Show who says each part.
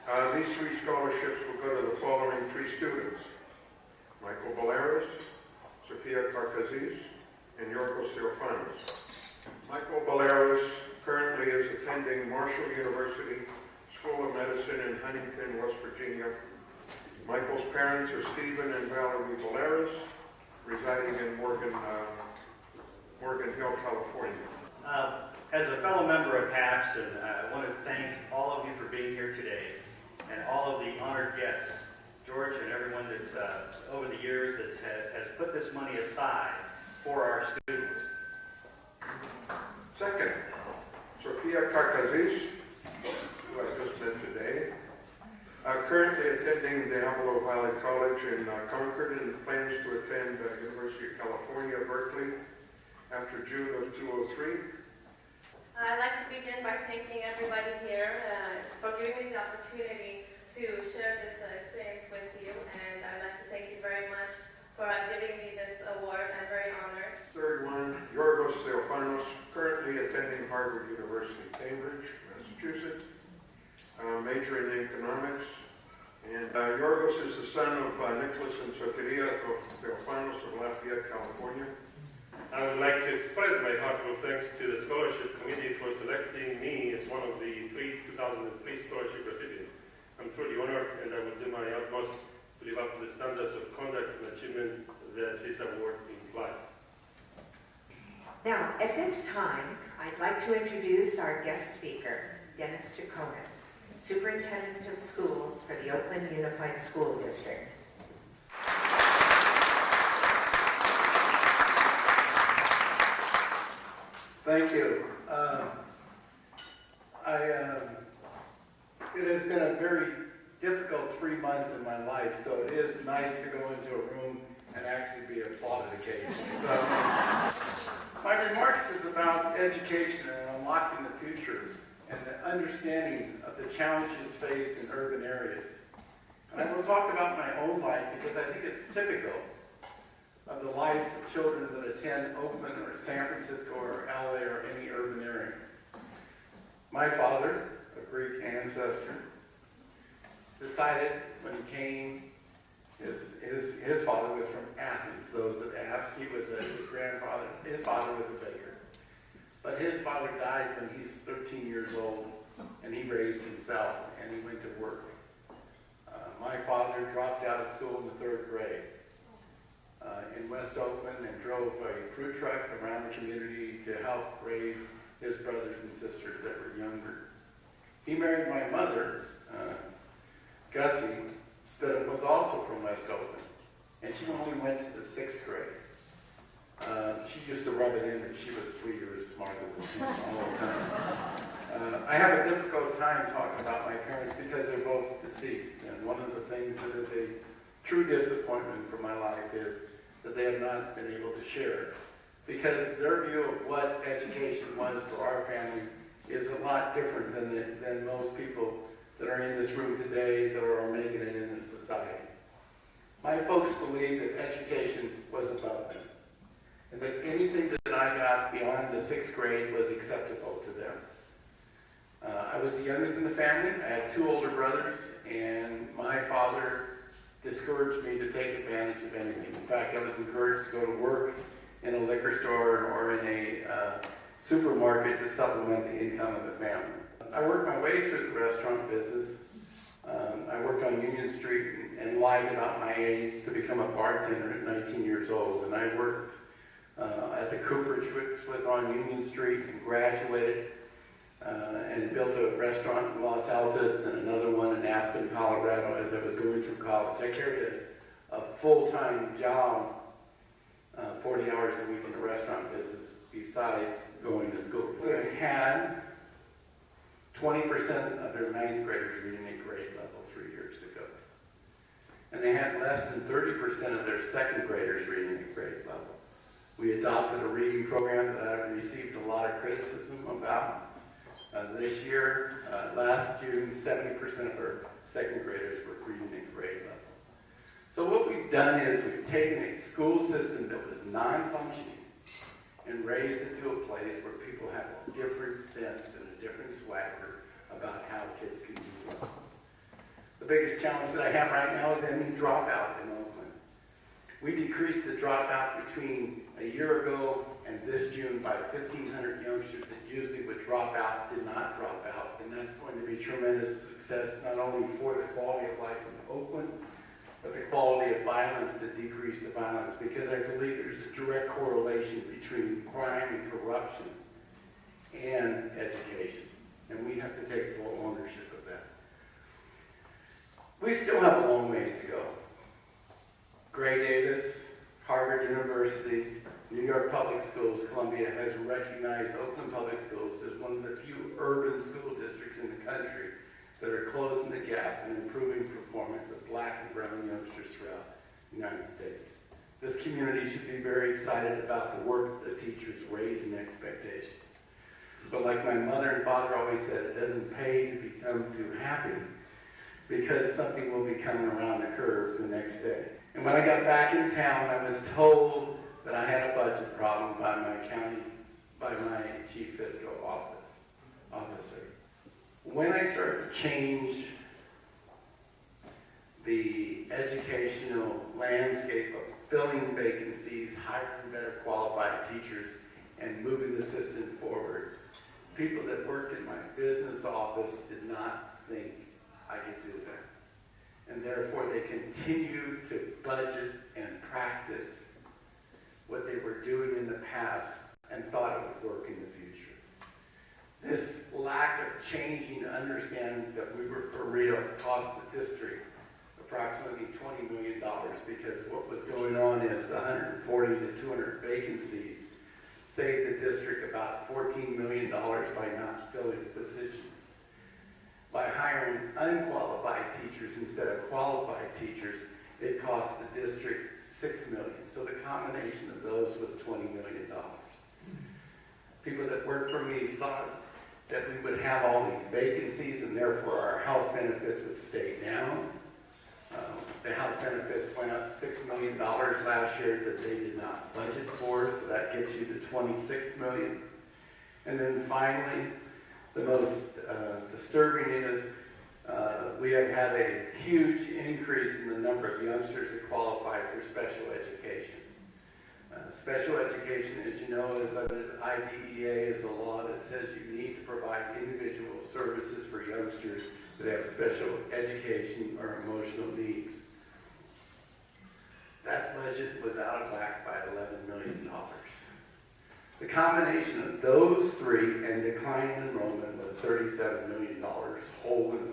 Speaker 1: These three scholarships will go to the following three students: Michael Baleras, Sophia Carcazis, and Yorgos Theophanos. Michael Baleras currently is attending Marshall University School of Medicine in Huntington, West Virginia. Michael's parents are Stephen and Valerie Baleras, residing in Morgan Hill, California.
Speaker 2: As a fellow member of HAPS, and I want to thank all of you for being here today, and all of the honored guests, George and everyone that's over the years has put this money aside for our students.
Speaker 1: Second, Sophia Carcazis, who I just met today, currently attending the Diablo Valley College in Concord and plans to attend University of California, Berkeley after June of 2003.
Speaker 3: I'd like to begin by thanking everybody here for giving me the opportunity to share this experience with you, and I'd like to thank you very much for giving me this award. I'm very honored.
Speaker 1: Third one, Yorgos Theophanos, currently attending Harvard University, Cambridge, Massachusetts, majoring in economics. And Yorgos is the son of Nicholas and Soteria Theophanos of Lafayette, California.
Speaker 4: I would like to express my heartfelt thanks to the scholarship committee for selecting me as one of the 2003 scholarship recipients. I'm truly honored, and I will do my utmost to live up to the standards of conduct and achievement that this award implies.
Speaker 5: Now, at this time, I'd like to introduce our guest speaker, Dennis Jaconis, Superintendent of Schools for the Oakland Unified School District.
Speaker 6: Thank you. It has been a very difficult 3 months in my life, so it is nice to go into a room and actually be applauded occasionally. So, my remarks is about education and unlocking the future and the understanding of the challenges faced in urban areas. And I will talk about my own life because I think it's typical of the lives of children that attend Oakland or San Francisco or LA or any urban area. My father, a Greek ancestor, decided when he came, his father was from Athens. Those that ask, his father was a baker. But his father died when he's 13 years old, and he raised himself, and he went to work. My father dropped out of school in the 3rd grade. In West Oakland and drove a fruit truck around the community to help raise his brothers and sisters that were younger. He married my mother, Gussie, that was also from West Oakland, and she only went to the 6th grade. She used to rub it in that she was 3 years smarter than him all the time. I have a difficult time talking about my parents because they're both deceased, and one of the things that is a true disappointment for my life is that they have not been able to share, because their view of what education was for our family is a lot different than most people that are in this room today that are making it in the society. My folks believed that education was above them, and that anything that I got beyond the 6th grade was acceptable to them. I was the youngest in the family. I had 2 older brothers, and my father discouraged me to take advantage of anything. In fact, I was encouraged to go to work in a liquor store or in a supermarket to supplement the income of the family. I worked my way through the restaurant business. I worked on Union Street and lied about my age to become a bartender at 19 years old. And I worked at the Cooperage, which was on Union Street, and graduated and built a restaurant in Los Altos and another one in Aspen, Colorado as I was going through college. I carried a full-time job, 40 hours a week in the restaurant business besides going to school. They had 20% of their 9th graders reading at grade level 3 years ago. And they had less than 30% of their 2nd graders reading at grade level. We adopted a reading program that I've received a lot of criticism about. This year, last June, 70% of our 2nd graders were reading at grade level. So what we've done is we've taken a school system that was non-functioning and raised it to a place where people have a different sense and a different swagger about how kids can do well. The biggest challenge that I have right now is ending dropout in Oakland. We decreased the dropout between a year ago and this June by 1,500 youngsters that usually would drop out, did not drop out. And that's going to be tremendous success, not only for the quality of life in Oakland, but the quality of violence to decrease the violence, because I believe there's a direct correlation between crime and corruption and education. And we have to take full ownership of that. We still have a long ways to go. Gray Davis, Harvard University, New York Public Schools, Columbia has recognized Oakland Public Schools as one of the few urban school districts in the country that are closing the gap and improving performance of Black and brown youngsters throughout the United States. This community should be very excited about the work that the teachers raise in expectations. But like my mother and father always said, it doesn't pay to become too happy, because something will be coming around the curve the next day. And when I got back in town, I was told that I had a budget problem by my chief fiscal officer. When I started to change the educational landscape of filling vacancies, hiring better qualified teachers, and moving the system forward, people that worked in my business office did not think I could do that. And therefore, they continued to budget and practice what they were doing in the past and thought it would work in the future. This lack of changing understanding that we were for real cost the district approximately $20 million, because what was going on is the 140 to 200 vacancies saved the district about $14 million by not filling positions. By hiring unqualified teachers instead of qualified teachers, it cost the district $6 million. So the combination of those was $20 million. People that worked for me thought that we would have all these vacancies and therefore our health benefits would stay down. The health benefits went up $6 million last year that they did not budget for, so that gets you to $26 million. And then finally, the most disturbing is we have had a huge increase in the number of youngsters that qualify for special education. Special education, as you know, is under the IDEA, is a law that says you need to provide individual services for youngsters that have special education or emotional needs. That budget was out of whack by $11 million. The combination of those three and declining enrollment was $37 million hole in